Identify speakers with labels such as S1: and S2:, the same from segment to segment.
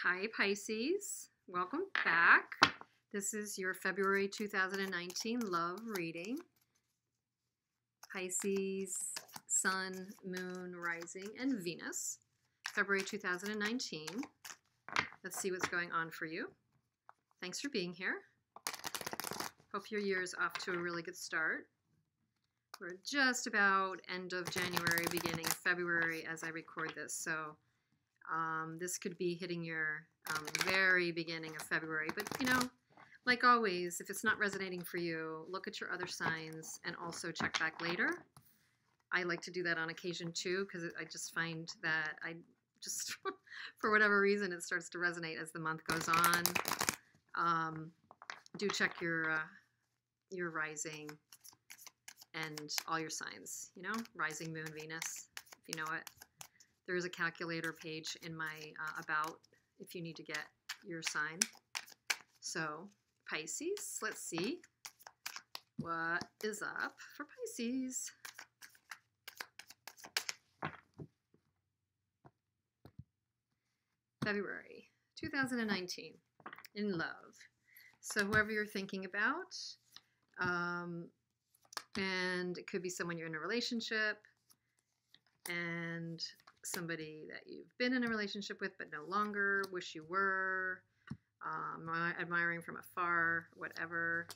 S1: Hi Pisces, welcome back. This is your February 2019 love reading. Pisces, Sun, Moon, Rising, and Venus. February 2019. Let's see what's going on for you. Thanks for being here. Hope your year is off to a really good start. We're just about end of January, beginning of February as I record this, so this could be hitting your very beginning of February. But, you know, like always, if it's not resonating for you, look at your other signs and also check back later. I like to do that on occasion too, because I just find that I just, for whatever reason, it starts to resonate as the month goes on. Do check your rising and all your signs, you know, rising, moon, Venus, if you know it. There is a calculator page in my about if you need to get your sign. So Pisces, let's see what is up for Pisces. February 2019 in love. So whoever you're thinking about, and it could be someone you're in a relationship, and somebody that you've been in a relationship with but no longer, wish you were, admiring from afar, whatever.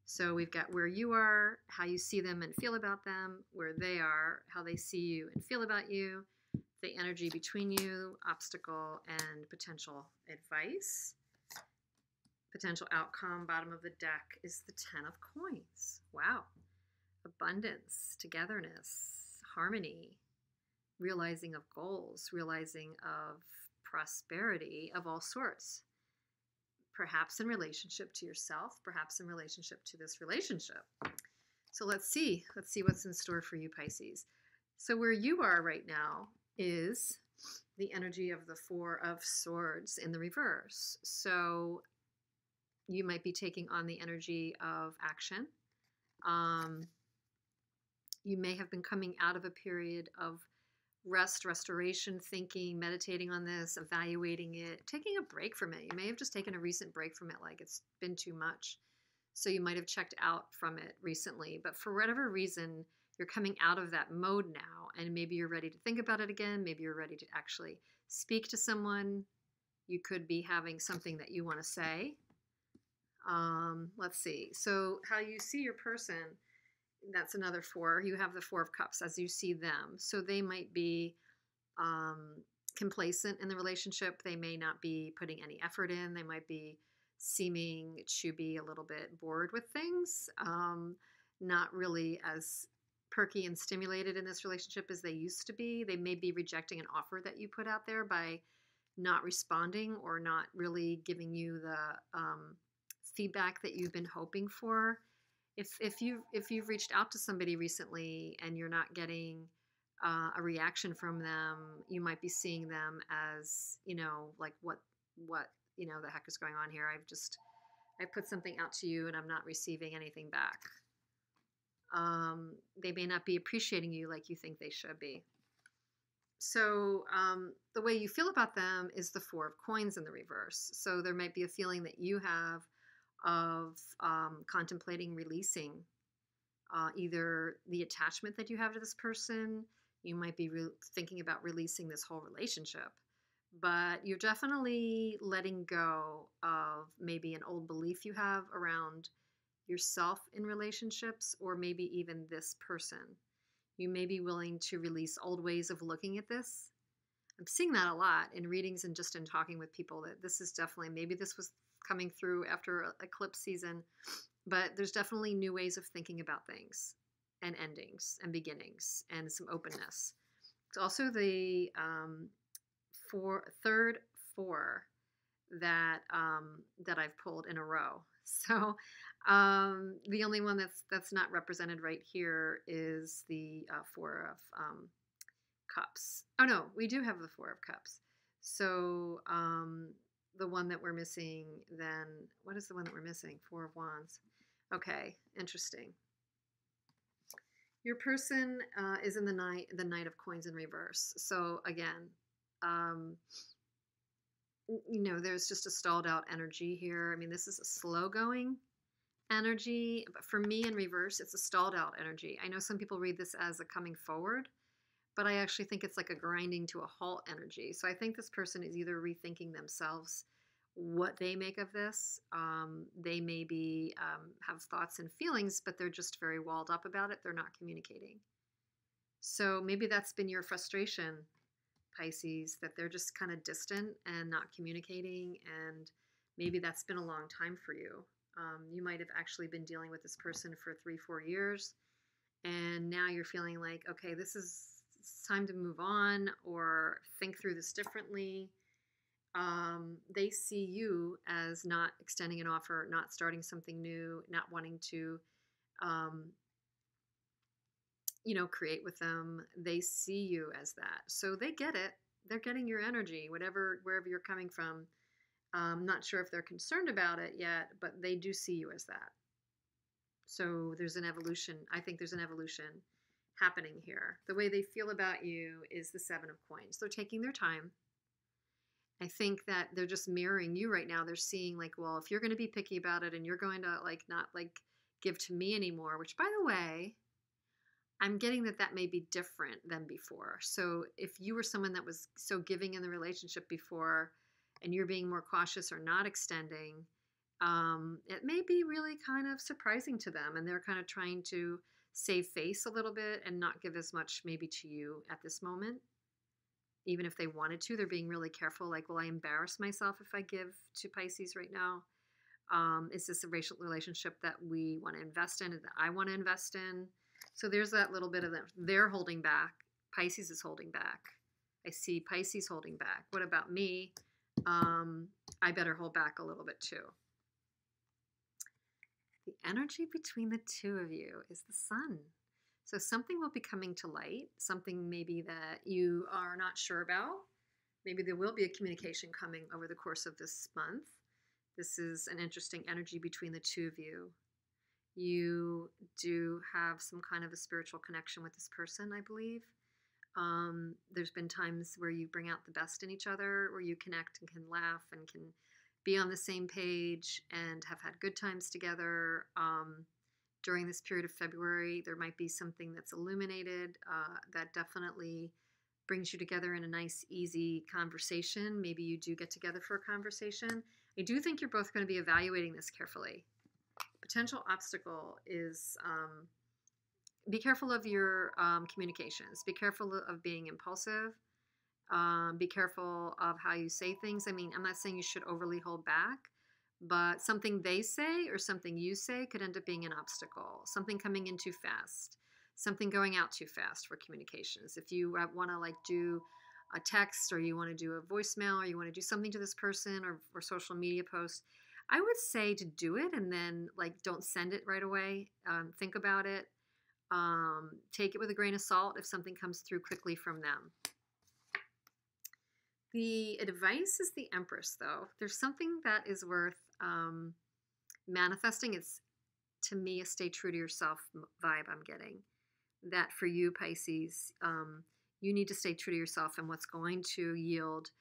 S1: So we've got where you are, how you see them and feel about them, where they are, how they see you and feel about you, the energy between you, obstacle, and potential advice. Potential outcome, bottom of the deck, is the 10 of coins. Wow. Abundance, togetherness, harmony, realizing of goals, realizing of prosperity of all sorts. Perhaps in relationship to yourself, perhaps in relationship to this relationship. So let's see what's in store for you, Pisces. So where you are right now is the energy of the Four of Swords in the reverse. So you might be taking on the energy of action. You may have been coming out of a period of rest, restoration, thinking, meditating on this, evaluating it, taking a break from it. You may have just taken a recent break from it, like it's been too much. So you might have checked out from it recently, but for whatever reason, you're coming out of that mode now, and maybe you're ready to think about it again. Maybe you're ready to actually speak to someone. You could be having something that you want to say. Let's see. So how you see your person, that's another four. You have the Four of Cups as you see them. So they might be complacent in the relationship. They may not be putting any effort in. They might be seeming to be a little bit bored with things, not really as perky and stimulated in this relationship as they used to be. They may be rejecting an offer that you put out there by not responding or not really giving you the feedback that you've been hoping for. If you've reached out to somebody recently and you're not getting a reaction from them, you might be seeing them as, you know, like what you know the heck is going on here. I put something out to you and I'm not receiving anything back. They may not be appreciating you like you think they should be. So the way you feel about them is the Four of Coins in the reverse. So there might be a feeling that you have of contemplating releasing either the attachment that you have to this person. You might be thinking about releasing this whole relationship, but you're definitely letting go of maybe an old belief you have around yourself in relationships, or maybe even this person. You may be willing to release old ways of looking at this. I'm seeing that a lot in readings and just in talking with people, that this is definitely, maybe this was coming through after eclipse season, but there's definitely new ways of thinking about things and endings and beginnings and some openness. It's also the third four that I've pulled in a row. So the only one that's not represented right here is the Four of Cups. Oh no, we do have the Four of Cups. So the one that we're missing then, what is the one that we're missing? Four of Wands. Okay, interesting. Your person is in the Knight of Coins in reverse. So again, there's just a stalled out energy here. I mean, this is a slow going energy, but for me in reverse, it's a stalled out energy. I know some people read this as a coming forward, but I actually think it's like a grinding to a halt energy. So I think this person is either rethinking themselves what they make of this. They maybe have thoughts and feelings, but they're just very walled up about it. They're not communicating. So maybe that's been your frustration, Pisces, that they're just kind of distant and not communicating. And maybe that's been a long time for you. You might have actually been dealing with this person for 3-4 years. And now you're feeling like, okay, it's time to move on or think through this differently. They see you as not extending an offer, not starting something new, not wanting to, create with them. They see you as that. So they get it. They're getting your energy, wherever you're coming from. Not sure if they're concerned about it yet, but they do see you as that. So there's an evolution. I think there's an evolution happening here. The way they feel about you is the 7 of Coins. They're taking their time. I think that they're just mirroring you right now. They're seeing like, well, if you're going to be picky about it and you're going to not give to me anymore, which by the way, I'm getting that may be different than before. So if you were someone that was so giving in the relationship before and you're being more cautious or not extending, it may be really kind of surprising to them. And they're kind of trying to save face a little bit and not give as much maybe to you at this moment. Even if they wanted to, they're being really careful. Like, will I embarrass myself if I give to Pisces right now? Is this a racial relationship that we want to invest in, that I want to invest in? So there's that little bit of that. They're holding back. Pisces is holding back. I see Pisces holding back. What about me? I better hold back a little bit too. The energy between the two of you is the Sun. So something will be coming to light, something maybe that you are not sure about. Maybe there will be a communication coming over the course of this month. This is an interesting energy between the two of you. You do have some kind of a spiritual connection with this person, I believe. There's been times where you bring out the best in each other, where you connect and can laugh and can be on the same page and have had good times together. During this period of February, there might be something that's illuminated that definitely brings you together in a nice, easy conversation. Maybe you do get together for a conversation. I do think you're both going to be evaluating this carefully. Potential obstacle is be careful of your communications. Be careful of being impulsive. Be careful of how you say things. I mean, I'm not saying you should overly hold back, but something they say or something you say could end up being an obstacle. Something coming in too fast. Something going out too fast for communications. If you want to do a text or you want to do a voicemail or you want to do something to this person or social media post, I would say to do it and then don't send it right away. Think about it. Take it with a grain of salt if something comes through quickly from them. The advice is the Empress, though. There's something that is worth manifesting. It's, to me, a stay true to yourself vibe I'm getting. That for you, Pisces, you need to stay true to yourself and what's going to yield,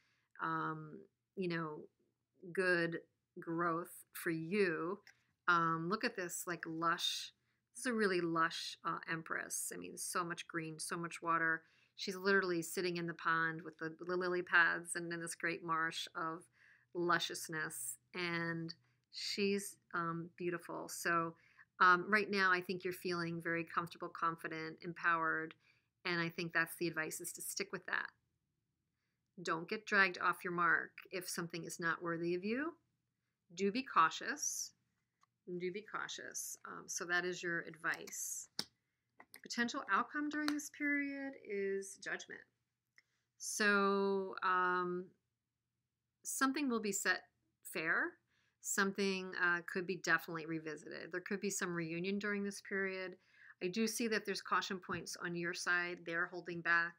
S1: good growth for you. Look at this, lush. This is a really lush Empress. I mean, so much green, so much water. She's literally sitting in the pond with the lily pads and in this great marsh of lusciousness. And she's beautiful. So right now, I think you're feeling very comfortable, confident, empowered. And I think that's the advice, is to stick with that. Don't get dragged off your mark if something is not worthy of you. Do be cautious. Do be cautious. So that is your advice. Potential outcome during this period is Judgment. So something will be set fair. Something could be definitely revisited. There could be some reunion during this period. I do see that there's caution points on your side. They're holding back.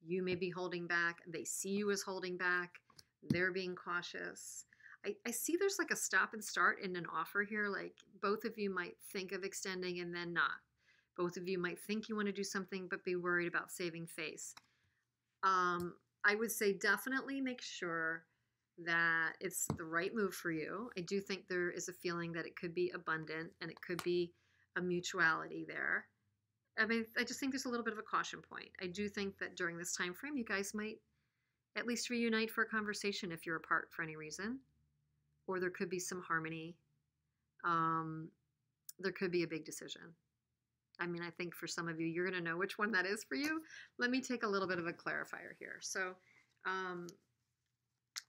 S1: You may be holding back. They see you as holding back. They're being cautious. I see there's a stop and start in an offer here. Both of you might think of extending and then not. Both of you might think you want to do something but be worried about saving face. I would say definitely make sure that it's the right move for you. I do think there is a feeling that it could be abundant and it could be a mutuality there. I mean, I just think there's a little bit of a caution point. I do think that during this time frame, you guys might at least reunite for a conversation if you're apart for any reason, or there could be some harmony. There could be a big decision. I mean, I think for some of you, you're going to know which one that is for you. Let me take a little bit of a clarifier here. So,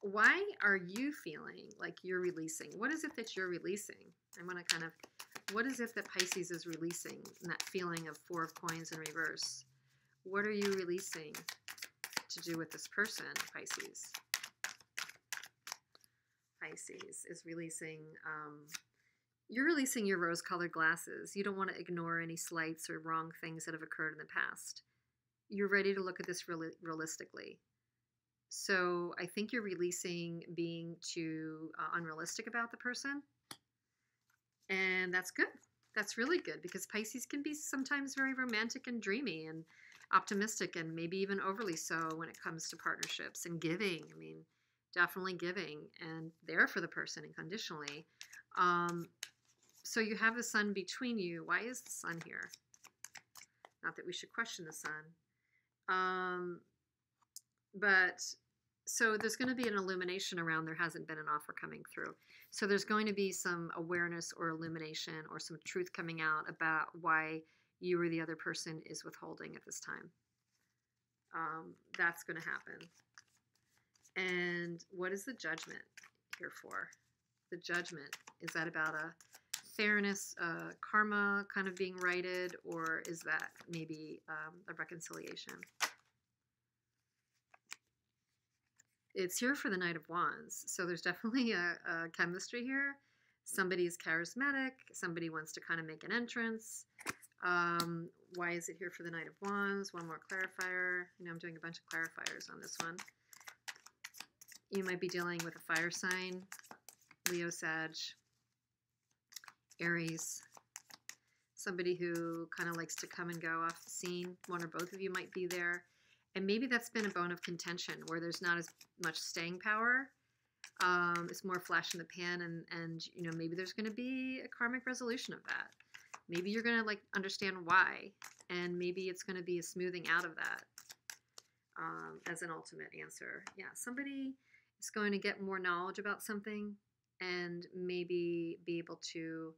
S1: why are you feeling like you're releasing? What is it that you're releasing? I want to kind of, what is it that Pisces is releasing in that feeling of Four of Coins in reverse? What are you releasing to do with this person, Pisces? Pisces is releasing, you're releasing your rose-colored glasses. You don't want to ignore any slights or wrong things that have occurred in the past. You're ready to look at this realistically. So I think you're releasing being too unrealistic about the person. And that's good. That's really good, because Pisces can be sometimes very romantic and dreamy and optimistic, and maybe even overly so when it comes to partnerships and giving. I mean, definitely giving and there for the person unconditionally. So you have the sun between you. Why is the sun here? Not that we should question the sun. But so there's going to be an illumination around there hasn't been an offer coming through. So there's going to be some awareness or illumination or some truth coming out about why you or the other person is withholding at this time. That's going to happen. And what is the judgment here for? The judgment, is that about a fairness, karma kind of being righted, or is that maybe a reconciliation? It's here for the Knight of Wands. So there's definitely a chemistry here. Somebody is charismatic. Somebody wants to kind of make an entrance. Why is it here for the Knight of Wands? One more clarifier. You know, I'm doing a bunch of clarifiers on this one. You might be dealing with a fire sign, Leo, Sag, Aries. Somebody who kind of likes to come and go off the scene. One or both of you might be there. And maybe that's been a bone of contention where there's not as much staying power. It's more flash in the pan, and you know, maybe there's going to be a karmic resolution of that. Maybe you're going to like understand why, and maybe it's going to be a smoothing out of that as an ultimate answer. Yeah, somebody is going to get more knowledge about something and maybe be able to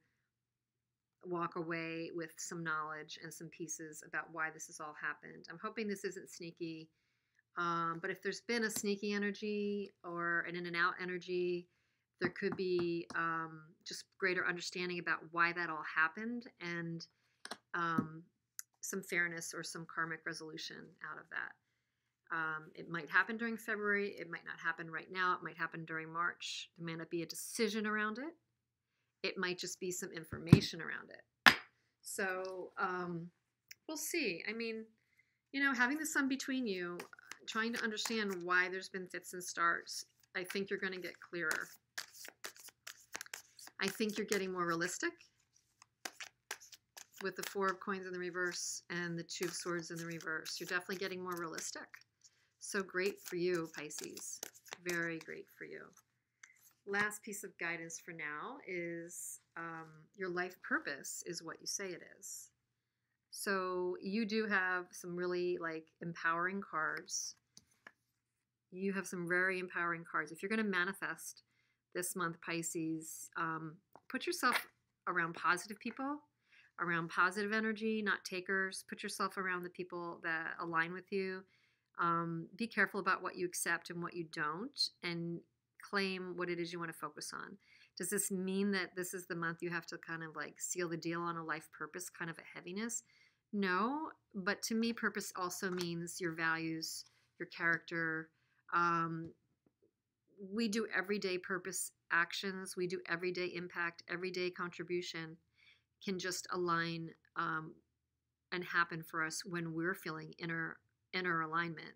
S1: walk away with some knowledge and some pieces about why this has all happened. I'm hoping this isn't sneaky, but if there's been a sneaky energy or an in and out energy, there could be just greater understanding about why that all happened, and some fairness or some karmic resolution out of that. It might happen during February. It might not happen right now. It might happen during March. There may not be a decision around it. It might just be some information around it. So we'll see. I mean, you know, having the sun between you, trying to understand why there's been fits and starts, I think you're going to get clearer. I think you're getting more realistic with the Four of Coins in the reverse and the Two of Swords in the reverse. You're definitely getting more realistic. So great for you, Pisces. Very great for you. Last piece of guidance for now is your life purpose is what you say it is. So you do have some really like empowering cards. You have some very empowering cards. If you're going to manifest this month, Pisces, put yourself around positive people, around positive energy, not takers. Put yourself around the people that align with you. Be careful about what you accept and what you don't, and claim what it is you want to focus on. Does this mean that this is the month you have to kind of like seal the deal on a life purpose, kind of a heaviness? No, but to me, purpose also means your values, your character. We do everyday purpose actions. We do everyday impact, everyday contribution can just align and happen for us when we're feeling inner alignment.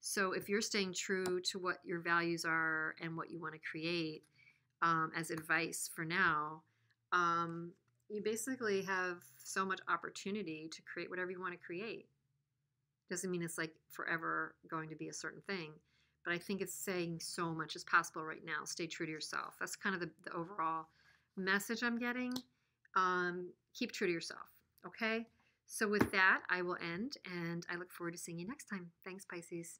S1: So if you're staying true to what your values are and what you want to create as advice for now, you basically have so much opportunity to create whatever you want to create. Doesn't mean it's like forever going to be a certain thing, but I think it's saying so much is possible right now. Stay true to yourself. That's kind of the overall message I'm getting. Keep true to yourself. Okay. So with that, I will end, and I look forward to seeing you next time. Thanks, Pisces.